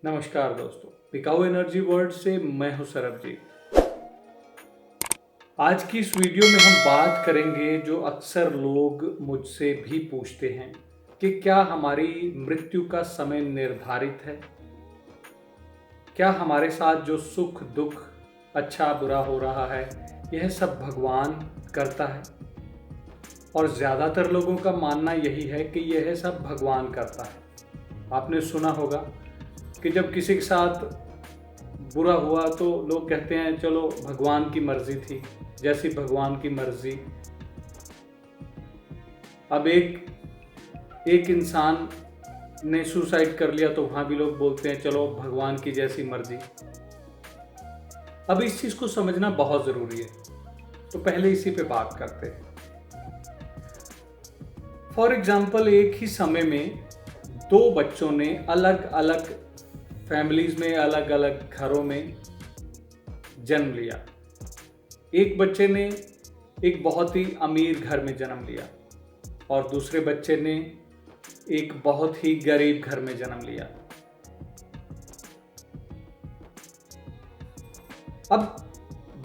नमस्कार दोस्तों, बिकाऊ एनर्जी वर्ल्ड से मैं हूं सरब जी। आज की इस वीडियो में हम बात करेंगे जो अक्सर लोग मुझसे भी पूछते हैं कि क्या हमारी मृत्यु का समय निर्धारित है। क्या हमारे साथ जो सुख दुख अच्छा बुरा हो रहा है यह सब भगवान करता है। और ज़्यादातर लोगों का मानना यही है कि यह सब भगवान करता है। आपने सुना होगा कि जब किसी के साथ बुरा हुआ तो लोग कहते हैं चलो भगवान की मर्जी थी, जैसी भगवान की मर्जी। अब एक इंसान ने सुसाइड कर लिया तो वहां भी लोग बोलते हैं चलो भगवान की जैसी मर्जी। अब इस चीज को समझना बहुत जरूरी है, तो पहले इसी पे बात करते हैं। फॉर एग्जाम्पल, एक ही समय में दो बच्चों ने अलग अलग फैमिलीज में, अलग अलग घरों में जन्म लिया। एक बच्चे ने एक बहुत ही अमीर घर में जन्म लिया और दूसरे बच्चे ने एक बहुत ही गरीब घर में जन्म लिया। अब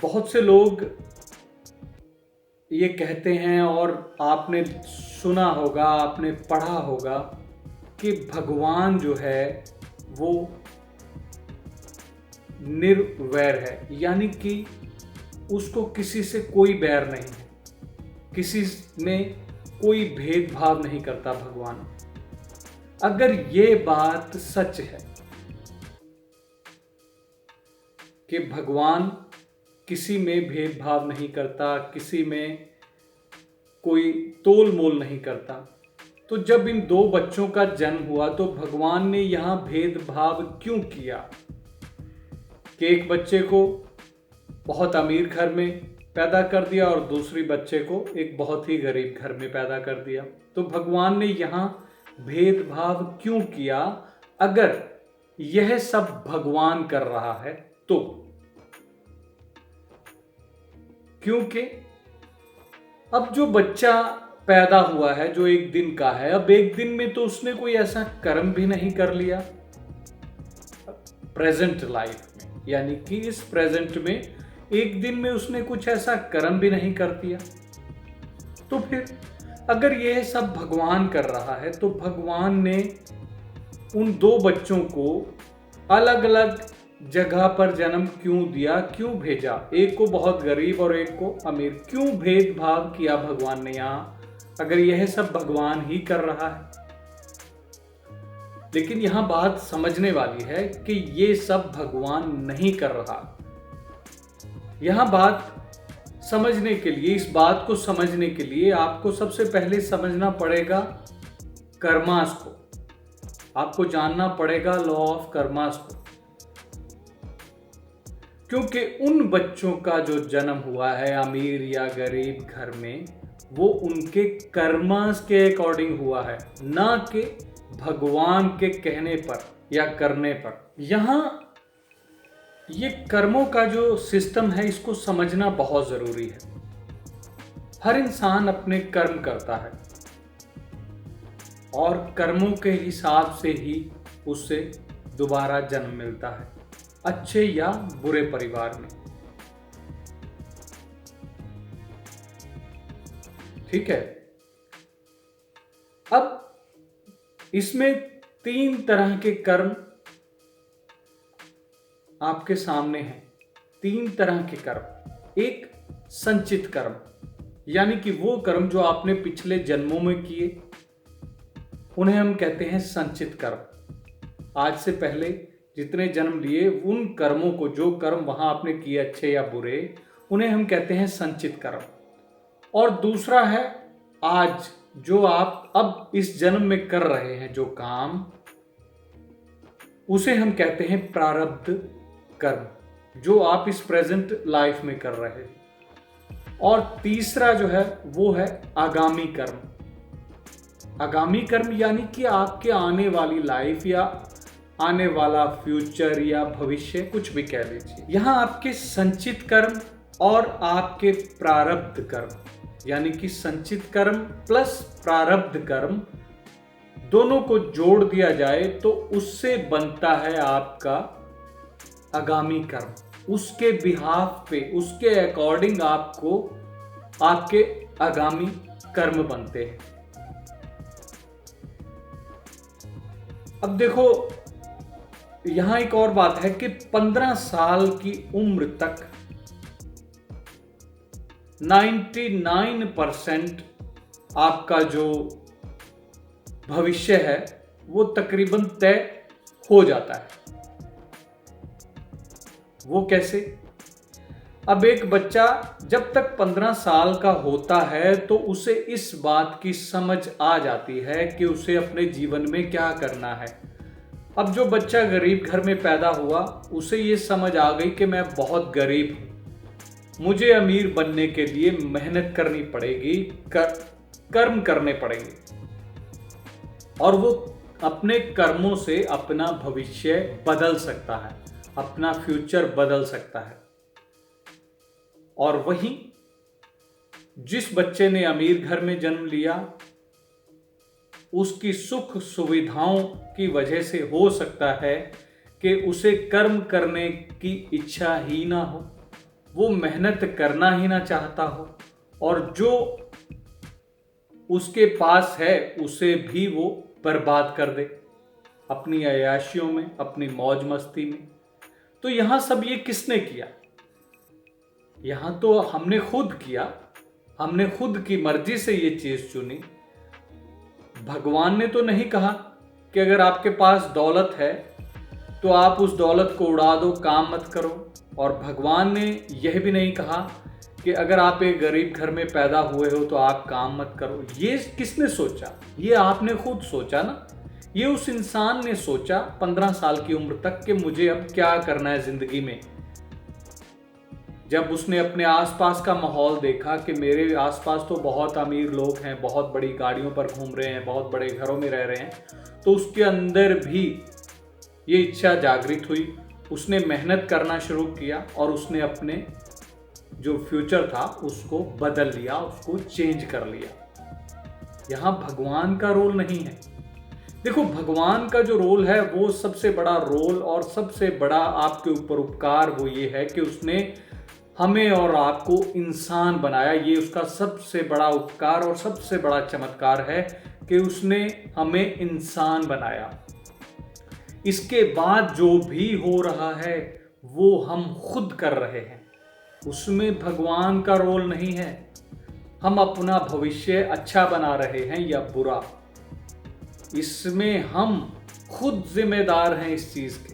बहुत से लोग ये कहते हैं और आपने सुना होगा, आपने पढ़ा होगा कि भगवान जो है वो निर्वैर है, यानी कि उसको किसी से कोई बैर नहीं है, किसी में कोई भेदभाव नहीं करता भगवान। अगर ये बात सच है कि भगवान किसी में भेदभाव नहीं करता, किसी में कोई तोल मोल नहीं करता, तो जब इन दो बच्चों का जन्म हुआ तो भगवान ने यहां भेदभाव क्यों किया कि एक बच्चे को बहुत अमीर घर में पैदा कर दिया और दूसरी बच्चे को एक बहुत ही गरीब घर में पैदा कर दिया। तो भगवान ने यहां भेदभाव क्यों किया अगर यह सब भगवान कर रहा है तो? क्योंकि अब जो बच्चा पैदा हुआ है, जो एक दिन का है, अब एक दिन में तो उसने कोई ऐसा कर्म भी नहीं कर लिया प्रेजेंट लाइफ में, यानी कि इस प्रेजेंट में एक दिन में उसने कुछ ऐसा कर्म भी नहीं कर दिया। तो फिर अगर यह सब भगवान कर रहा है तो भगवान ने उन दो बच्चों को अलग अलग जगह पर जन्म क्यों दिया, क्यों भेजा? एक को बहुत गरीब और एक को अमीर, क्यों भेदभाव किया भगवान ने यहां, अगर यह सब भगवान ही कर रहा है? लेकिन यहां बात समझने वाली है कि ये सब भगवान नहीं कर रहा। यहां बात समझने के लिए, इस बात को समझने के लिए आपको सबसे पहले समझना पड़ेगा कर्मास को। आपको जानना पड़ेगा लॉ ऑफ कर्मास को, क्योंकि उन बच्चों का जो जन्म हुआ है अमीर या गरीब घर में, वो उनके कर्मास के अकॉर्डिंग हुआ है, ना कि भगवान के कहने पर या करने पर। यहां ये कर्मों का जो सिस्टम है इसको समझना बहुत जरूरी है। हर इंसान अपने कर्म करता है और कर्मों के हिसाब से ही उससे दोबारा जन्म मिलता है, अच्छे या बुरे परिवार में। ठीक है। अब इसमें तीन तरह के कर्म आपके सामने हैं। तीन तरह के कर्म। एक संचित कर्म, यानी कि वो कर्म जो आपने पिछले जन्मों में किए, उन्हें हम कहते हैं संचित कर्म। आज से पहले जितने जन्म लिए उन कर्मों को, जो कर्म वहां आपने किए अच्छे या बुरे, उन्हें हम कहते हैं संचित कर्म। और दूसरा है आज जो आप अब इस जन्म में कर रहे हैं जो काम, उसे हम कहते हैं प्रारब्ध कर्म, जो आप इस प्रेजेंट लाइफ में कर रहे हैं। और तीसरा जो है वो है आगामी कर्म। आगामी कर्म यानी कि आपके आने वाली लाइफ या आने वाला फ्यूचर या भविष्य, कुछ भी कह लीजिए। यहां आपके संचित कर्म और आपके प्रारब्ध कर्म, यानी कि संचित कर्म प्लस प्रारब्ध कर्म, दोनों को जोड़ दिया जाए तो उससे बनता है आपका आगामी कर्म। उसके बिहाफ पे, उसके अकॉर्डिंग आपको आपके आगामी कर्म बनते हैं। अब देखो, यहां एक और बात है कि 15 साल की उम्र तक 99% आपका जो भविष्य है वो तकरीबन तय हो जाता है। वो कैसे? अब एक बच्चा जब तक 15 साल का होता है तो उसे इस बात की समझ आ जाती है कि उसे अपने जीवन में क्या करना है। अब जो बच्चा गरीब घर में पैदा हुआ, उसे ये समझ आ गई कि मैं बहुत गरीब हूं, मुझे अमीर बनने के लिए मेहनत करनी पड़ेगी, कर्म करने पड़ेंगे, और वो अपने कर्मों से अपना भविष्य बदल सकता है, अपना फ्यूचर बदल सकता है। और वहीं जिस बच्चे ने अमीर घर में जन्म लिया, उसकी सुख सुविधाओं की वजह से हो सकता है कि उसे कर्म करने की इच्छा ही ना हो, वो मेहनत करना ही ना चाहता हो, और जो उसके पास है उसे भी वो बर्बाद कर दे अपनी अय्याशियों में, अपनी मौज मस्ती में। तो यहां सब ये किसने किया? यहां तो हमने खुद किया, हमने खुद की मर्जी से ये चीज चुनी। भगवान ने तो नहीं कहा कि अगर आपके पास दौलत है तो आप उस दौलत को उड़ा दो, काम मत करो। और भगवान ने यह भी नहीं कहा कि अगर आप एक गरीब घर में पैदा हुए हो तो आप काम मत करो। ये किसने सोचा? ये आपने खुद सोचा ना। ये उस इंसान ने सोचा 15 साल की उम्र तक कि मुझे अब क्या करना है जिंदगी में। जब उसने अपने आसपास का माहौल देखा कि मेरे आसपास तो बहुत अमीर लोग हैं, बहुत बड़ी गाड़ियों पर घूम रहे हैं, बहुत बड़े घरों में रह रहे हैं, तो उसके अंदर भी ये इच्छा जागृत हुई। उसने मेहनत करना शुरू किया और उसने अपने जो फ्यूचर था उसको बदल लिया, उसको चेंज कर लिया। यहां भगवान का रोल नहीं है। देखो, भगवान का जो रोल है वो सबसे बड़ा रोल और सबसे बड़ा आपके ऊपर उपकार वो ये है कि उसने हमें और आपको इंसान बनाया। ये उसका सबसे बड़ा उपकार और सबसे बड़ा चमत्कार है कि उसने हमें इंसान बनाया। इसके बाद जो भी हो रहा है वो हम खुद कर रहे हैं, उसमें भगवान का रोल नहीं है। हम अपना भविष्य अच्छा बना रहे हैं या बुरा, इसमें हम खुद जिम्मेदार हैं इस चीज के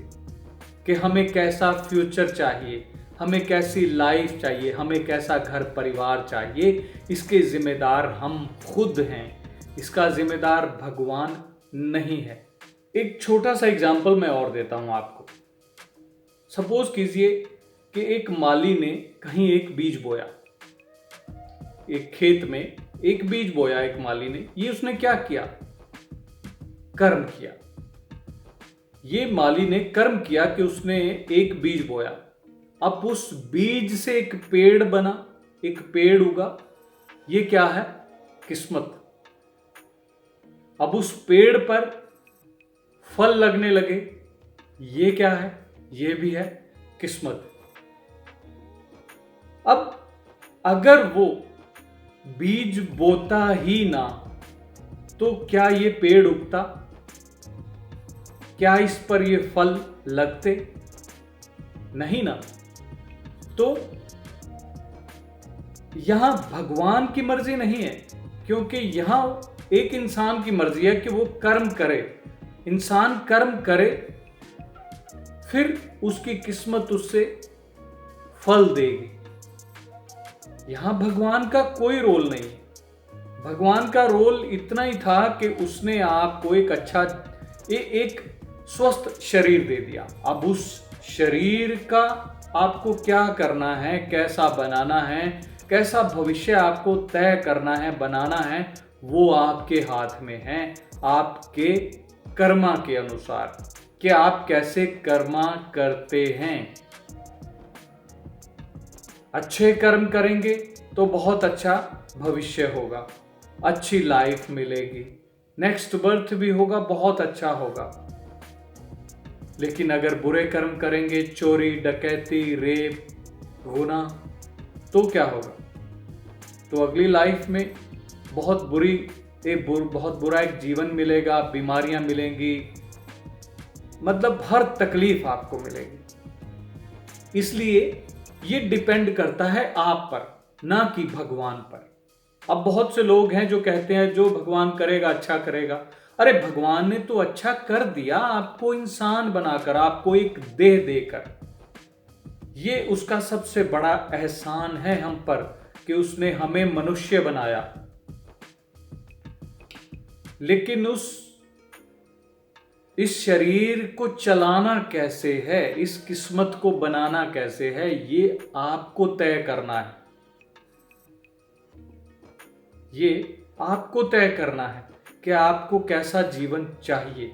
कि हमें कैसा फ्यूचर चाहिए, हमें कैसी लाइफ चाहिए, हमें कैसा घर परिवार चाहिए। इसके जिम्मेदार हम खुद हैं, इसका जिम्मेदार भगवान नहीं है। एक छोटा सा एग्जाम्पल मैं और देता हूं आपको। सपोज कीजिए कि एक माली ने कहीं एक बीज बोया, एक खेत में एक बीज बोया एक माली ने। ये उसने क्या किया? कर्म किया। ये माली ने कर्म किया कि उसने एक बीज बोया। अब उस बीज से एक पेड़ बना, एक पेड़ उगा। ये क्या है? किस्मत। अब उस पेड़ पर फल लगने लगे। ये क्या है? ये भी है किस्मत। अब अगर वो बीज बोता ही ना तो क्या ये पेड़ उगता? क्या इस पर ये फल लगते? नहीं ना। तो यहां भगवान की मर्जी नहीं है, क्योंकि यहां एक इंसान की मर्जी है कि वो कर्म करे। इंसान कर्म करे, फिर उसकी किस्मत उससे फल देगी। यहां भगवान का कोई रोल नहीं है। भगवान का रोल इतना ही था कि उसने आपको एक अच्छा एक स्वस्थ शरीर दे दिया। अब उस शरीर का आपको क्या करना है, कैसा बनाना है, कैसा भविष्य आपको तय करना है, बनाना है, वो आपके हाथ में है, आपके कर्मा के अनुसार कि आप कैसे कर्मा करते हैं। अच्छे कर्म करेंगे तो बहुत अच्छा भविष्य होगा, अच्छी लाइफ मिलेगी, नेक्स्ट बर्थ भी होगा, बहुत अच्छा होगा। लेकिन अगर बुरे कर्म करेंगे, चोरी, डकैती, रेप, गुनाह, तो क्या होगा? तो अगली लाइफ में बहुत बुरा एक जीवन मिलेगा, बीमारियां मिलेंगी, मतलब हर तकलीफ आपको मिलेगी। इसलिए ये डिपेंड करता है आप पर, ना कि भगवान पर। अब बहुत से लोग हैं जो कहते हैं जो भगवान करेगा अच्छा करेगा। अरे भगवान ने तो अच्छा कर दिया, आपको इंसान बनाकर, आपको एक देह देकर। ये उसका सबसे बड़ा एहसान है हम पर कि उसने हमें मनुष्य बनाया। लेकिन इस शरीर को चलाना कैसे है, इस किस्मत को बनाना कैसे है, ये आपको तय करना है। ये आपको तय करना है कि आपको कैसा जीवन चाहिए।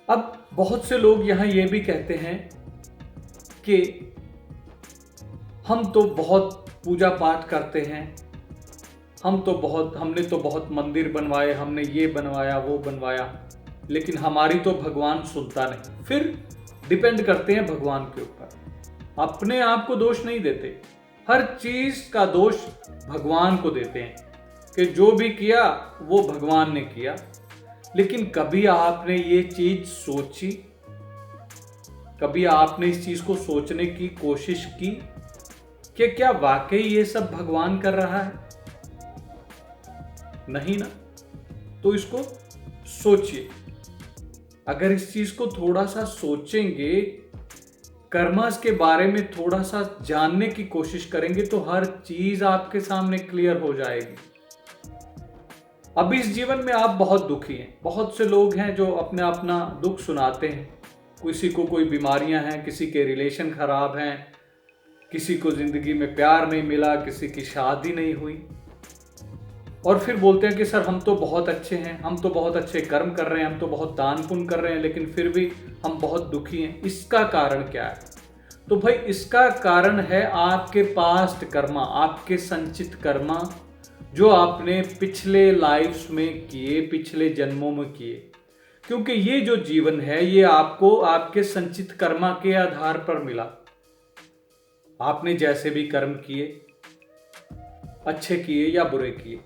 अब बहुत से लोग यहां ये भी कहते हैं कि हम तो बहुत पूजा पाठ करते हैं, हमने तो बहुत मंदिर बनवाए, हमने ये बनवाया वो बनवाया, लेकिन हमारी तो भगवान सुनता नहीं। फिर डिपेंड करते हैं भगवान के ऊपर। अपने आप को दोष नहीं देते, हर चीज का दोष भगवान को देते हैं कि जो भी किया वो भगवान ने किया। लेकिन कभी आपने ये चीज सोची, कभी आपने इस चीज को सोचने की कोशिश की कि क्या वाकई ये सब भगवान कर रहा है? नहीं ना। तो इसको सोचिए। अगर इस चीज को थोड़ा सा सोचेंगे, कर्मास के बारे में थोड़ा सा जानने की कोशिश करेंगे, तो हर चीज आपके सामने क्लियर हो जाएगी। अब इस जीवन में आप बहुत दुखी हैं। बहुत से लोग हैं जो अपना अपना दुख सुनाते हैं। किसी को कोई बीमारियां हैं, किसी के रिलेशन खराब हैं, किसी को जिंदगी में प्यार नहीं मिला, किसी की शादी नहीं हुई, और फिर बोलते हैं कि सर हम तो बहुत अच्छे हैं, हम तो बहुत अच्छे कर्म कर रहे हैं, हम तो बहुत दान पुण्य कर रहे हैं, लेकिन फिर भी हम बहुत दुखी हैं। इसका कारण क्या है? तो भाई इसका कारण है आपके पास्ट कर्मा, आपके संचित कर्मा, जो आपने पिछले लाइफ्स में किए, पिछले जन्मों में किए। क्योंकि ये जो जीवन है ये आपको आपके संचित कर्मा के आधार पर मिला। आपने जैसे भी कर्म किए, अच्छे किए या बुरे किए,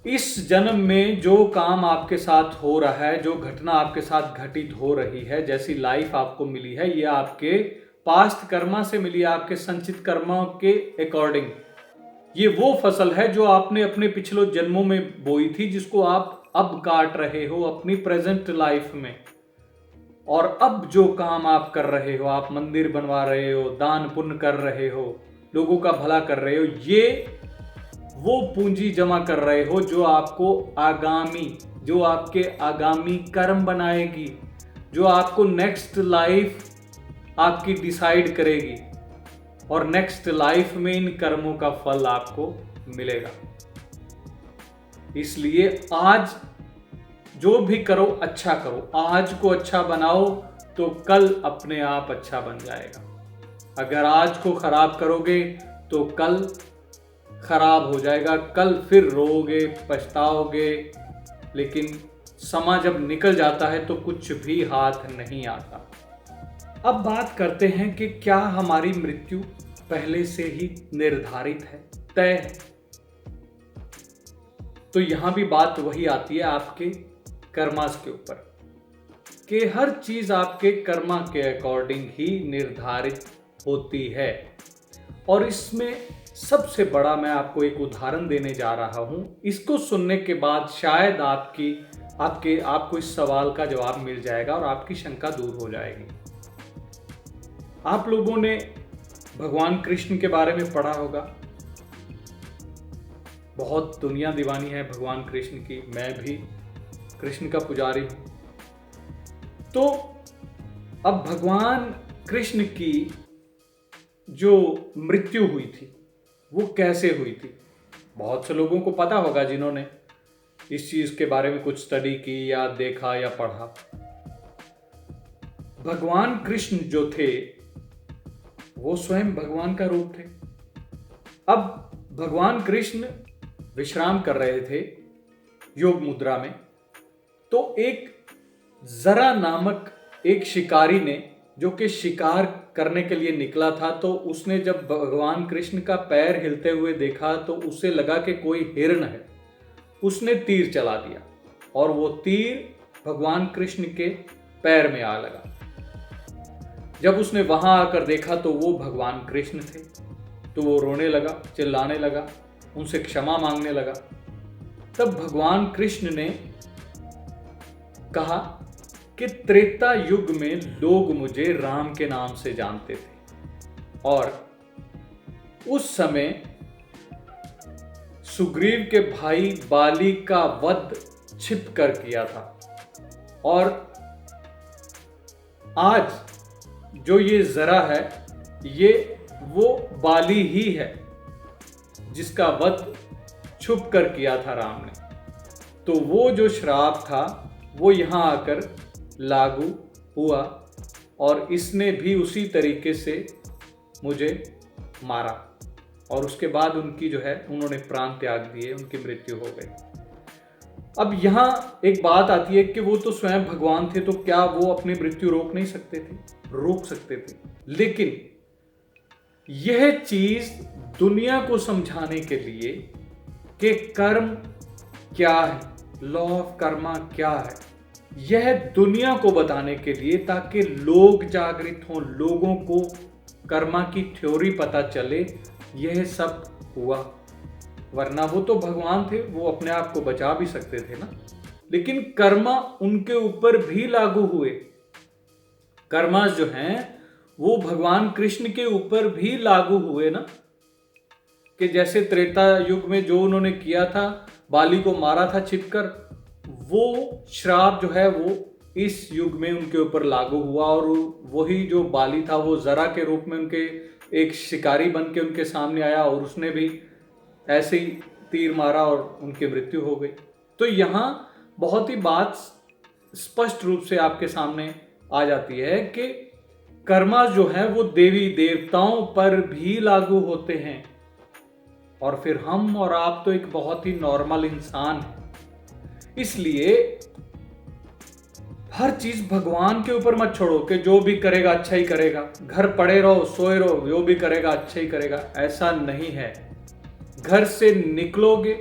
इस जन्म में जो काम आपके साथ हो रहा है, जो घटना आपके साथ घटित हो रही है, जैसी लाइफ आपको मिली है, ये आपके पास्ट कर्मा से मिली है, आपके संचित कर्मों के अकॉर्डिंग। ये वो फसल है जो आपने अपने पिछले जन्मों में बोई थी, जिसको आप अब काट रहे हो अपनी प्रेजेंट लाइफ में। और अब जो काम आप कर रहे हो, आप मंदिर बनवा रहे हो, दान पुण्य कर रहे हो, लोगों का भला कर रहे हो, ये वो पूंजी जमा कर रहे हो जो आपके आगामी कर्म बनाएगी, जो आपको नेक्स्ट लाइफ आपकी डिसाइड करेगी, और नेक्स्ट लाइफ में इन कर्मों का फल आपको मिलेगा। इसलिए आज जो भी करो अच्छा करो, आज को अच्छा बनाओ तो कल अपने आप अच्छा बन जाएगा। अगर आज को खराब करोगे तो कल खराब हो जाएगा, कल फिर रोओगे, पछताओगे। लेकिन समा जब निकल जाता है तो कुछ भी हाथ नहीं आता। अब बात करते हैं कि क्या हमारी मृत्यु पहले से ही निर्धारित है, तय है? तो यहां भी बात वही आती है आपके कर्मास के ऊपर, कि हर चीज आपके कर्मा के अकॉर्डिंग ही निर्धारित होती है। और इसमें सबसे बड़ा मैं आपको एक उदाहरण देने जा रहा हूं। इसको सुनने के बाद शायद आपको इस सवाल का जवाब मिल जाएगा और आपकी शंका दूर हो जाएगी। आप लोगों ने भगवान कृष्ण के बारे में पढ़ा होगा। बहुत दुनिया दीवानी है भगवान कृष्ण की, मैं भी कृष्ण का पुजारी हूं। तो अब भगवान कृष्ण की जो मृत्यु हुई थी वो कैसे हुई थी? बहुत से लोगों को पता होगा जिन्होंने इस चीज के बारे में कुछ स्टडी की या देखा या पढ़ा। भगवान कृष्ण जो थे वो स्वयं भगवान का रूप थे। अब भगवान कृष्ण विश्राम कर रहे थे योग मुद्रा में, तो एक जरा नामक एक शिकारी ने, जो कि शिकार करने के लिए निकला था, तो उसने जब भगवान कृष्ण का पैर हिलते हुए देखा तो उसे लगा कि कोई हिरण है। उसने तीर चला दिया और वो तीर भगवान कृष्ण के पैर में आ लगा। जब उसने वहां आकर देखा तो वो भगवान कृष्ण थे, तो वो रोने लगा, चिल्लाने लगा, उनसे क्षमा मांगने लगा। तब भगवान कृष्ण ने कहा कि त्रेता युग में लोग मुझे राम के नाम से जानते थे और उस समय सुग्रीव के भाई बाली का वध छिप कर किया था, और आज जो ये जरा है ये वो बाली ही है जिसका वध छुप कर किया था राम ने। तो वो जो श्राप था वो यहां आकर लागू हुआ और इसने भी उसी तरीके से मुझे मारा, और उसके बाद उनकी जो है उन्होंने प्राण त्याग दिए, उनकी मृत्यु हो गई। अब यहां एक बात आती है कि वो तो स्वयं भगवान थे, तो क्या वो अपनी मृत्यु रोक नहीं सकते थे? रोक सकते थे, लेकिन यह चीज दुनिया को समझाने के लिए कि कर्म क्या है, लॉ ऑफ कर्मा क्या है, यह दुनिया को बताने के लिए, ताकि लोग जागृत हों, लोगों को कर्मा की थ्योरी पता चले, यह सब हुआ। वरना वो तो भगवान थे, वो अपने आप को बचा भी सकते थे ना। लेकिन कर्मा उनके ऊपर भी लागू हुए। कर्मा जो हैं वो भगवान कृष्ण के ऊपर भी लागू हुए ना, कि जैसे त्रेता युग में जो उन्होंने किया था, बाली को मारा था छिपकर, वो श्राप जो है वो इस युग में उनके ऊपर लागू हुआ, और वही जो बाली था वो जरा के रूप में उनके एक शिकारी बन के उनके सामने आया और उसने भी ऐसे ही तीर मारा और उनकी मृत्यु हो गई। तो यहाँ बहुत ही बात स्पष्ट रूप से आपके सामने आ जाती है कि कर्मा जो है वो देवी देवताओं पर भी लागू होते हैं, और फिर हम और आप तो एक बहुत ही नॉर्मल इंसान हैं। इसलिए हर चीज भगवान के ऊपर मत छोड़ो कि जो भी करेगा अच्छा ही करेगा, घर पड़े रहो, सोए रहो, जो भी करेगा अच्छा ही करेगा। ऐसा नहीं है। घर से निकलोगे,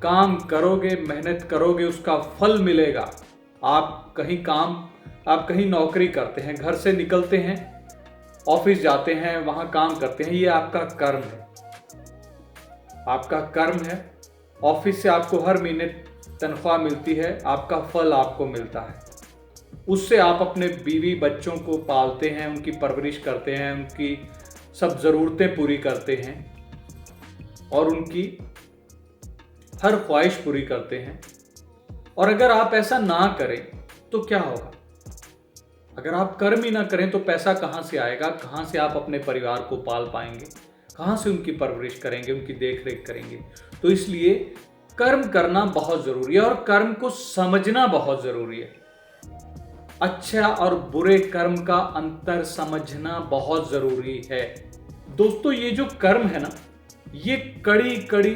काम करोगे, मेहनत करोगे, उसका फल मिलेगा। आप कहीं नौकरी करते हैं, घर से निकलते हैं, ऑफिस जाते हैं, वहां काम करते हैं, ये आपका कर्म है। आपका कर्म है। ऑफिस से आपको हर महीने तनख्वाह मिलती है, आपका फल आपको मिलता है। उससे आप अपने बीवी बच्चों को पालते हैं, उनकी परवरिश करते हैं, उनकी सब ज़रूरतें पूरी करते हैं और उनकी हर ख्वाहिश पूरी करते हैं। और अगर आप ऐसा ना करें तो क्या होगा? अगर आप कर्म ही ना करें तो पैसा कहाँ से आएगा? कहाँ से आप अपने परिवार को पाल पाएंगे? कहाँ से उनकी परवरिश करेंगे, उनकी देख रेख करेंगे? तो इसलिए कर्म करना बहुत ज़रूरी है और कर्म को समझना बहुत ज़रूरी है। अच्छा और बुरे कर्म का अंतर समझना बहुत ज़रूरी है। दोस्तों, ये जो कर्म है ना, ये कड़ी कड़ी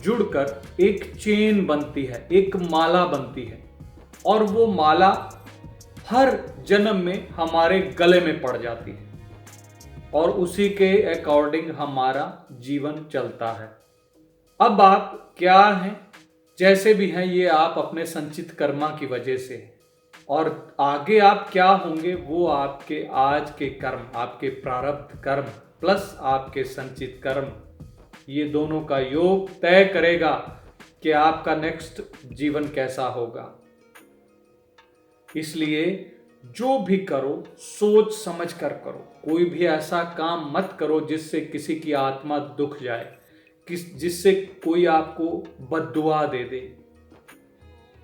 जुड़कर एक चेन बनती है, एक माला बनती है, और वो माला हर जन्म में हमारे गले में पड़ जाती है और उसी के अकॉर्डिंग हमारा जीवन चलता है। अब आप क्या हैं, जैसे भी हैं, ये आप अपने संचित कर्मा की वजह से हैं, और आगे आप क्या होंगे वो आपके आज के कर्म, आपके प्रारब्ध कर्म प्लस आपके संचित कर्म, ये दोनों का योग तय करेगा कि आपका नेक्स्ट जीवन कैसा होगा। इसलिए जो भी करो सोच समझ कर करो। कोई भी ऐसा काम मत करो जिससे किसी की आत्मा दुख जाए, जिससे कोई आपको बद्दुआ दे दे।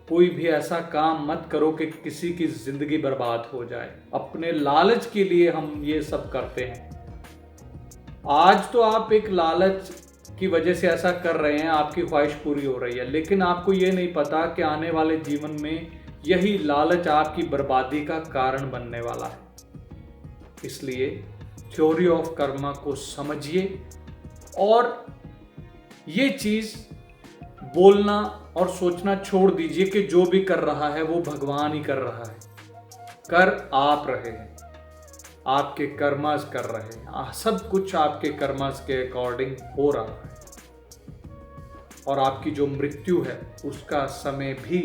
कोई भी ऐसा काम मत करो कि किसी की जिंदगी बर्बाद हो जाए। अपने लालच के लिए हम ये सब करते हैं। आज तो आप एक लालच की वजह से ऐसा कर रहे हैं, आपकी ख्वाहिश पूरी हो रही है, लेकिन आपको ये नहीं पता कि आने वाले जीवन में यही लालच आपकी बर्बादी का कारण बनने वाला है। इसलिए थ्योरी ऑफ कर्मा को समझिए और ये चीज बोलना और सोचना छोड़ दीजिए कि जो भी कर रहा है वो भगवान ही कर रहा है। कर आप रहे हैं, आपके कर्मस कर रहे हैं, सब कुछ आपके कर्मस के अकॉर्डिंग हो रहा है। और आपकी जो मृत्यु है उसका समय भी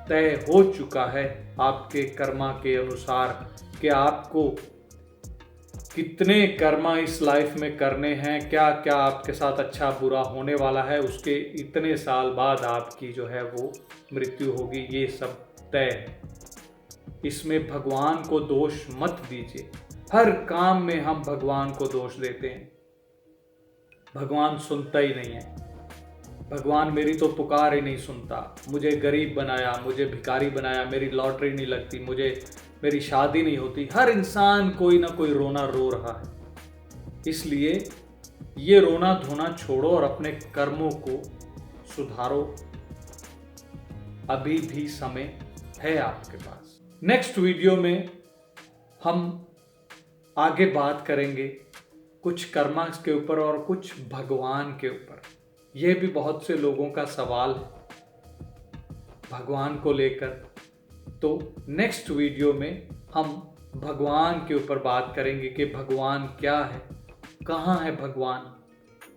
तय हो चुका है आपके कर्मा के अनुसार कि आपको कितने कर्मा इस लाइफ में करने हैं, क्या क्या आपके साथ अच्छा बुरा होने वाला है, उसके इतने साल बाद आपकी जो है वो मृत्यु होगी। ये सब तय है। इसमें भगवान को दोष मत दीजिए। हर काम में हम भगवान को दोष देते हैं। भगवान सुनता ही नहीं है। भगवान मेरी तो पुकार ही नहीं सुनता, मुझे गरीब बनाया, मुझे भिखारी बनाया, मेरी लॉटरी नहीं लगती, मेरी शादी नहीं होती। हर इंसान कोई ना कोई रोना रो रहा है। इसलिए ये रोना धोना छोड़ो और अपने कर्मों को सुधारो। अभी भी समय है आपके पास। नेक्स्ट वीडियो में हम आगे बात करेंगे कुछ कर्मा के ऊपर और कुछ भगवान के ऊपर। यह भी बहुत से लोगों का सवाल है भगवान को लेकर। तो नेक्स्ट वीडियो में हम भगवान के ऊपर बात करेंगे कि भगवान क्या है, कहाँ है भगवान।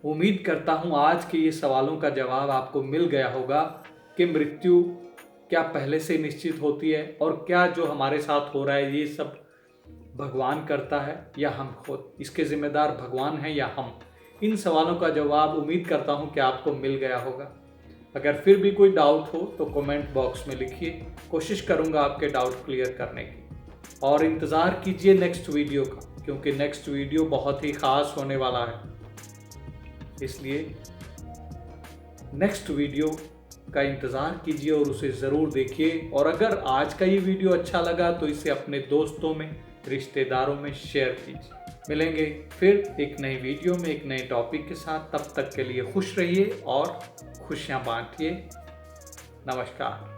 उम्मीद करता हूँ आज के ये सवालों का जवाब आपको मिल गया होगा कि मृत्यु क्या पहले से निश्चित होती है और क्या जो हमारे साथ हो रहा है ये सब भगवान करता है या हम खुद, इसके जिम्मेदार भगवान हैं या हम। इन सवालों का जवाब उम्मीद करता हूं कि आपको मिल गया होगा। अगर फिर भी कोई डाउट हो तो कमेंट बॉक्स में लिखिए, कोशिश करूंगा आपके डाउट क्लियर करने की। और इंतज़ार कीजिए नेक्स्ट वीडियो का, क्योंकि नेक्स्ट वीडियो बहुत ही ख़ास होने वाला है। इसलिए नेक्स्ट वीडियो का इंतज़ार कीजिए और उसे ज़रूर देखिए। और अगर आज का ये वीडियो अच्छा लगा तो इसे अपने दोस्तों में, रिश्तेदारों में शेयर कीजिए। मिलेंगे फिर एक नई वीडियो में एक नए टॉपिक के साथ। तब तक के लिए खुश रहिए और खुशियाँ बांटिए। नमस्कार।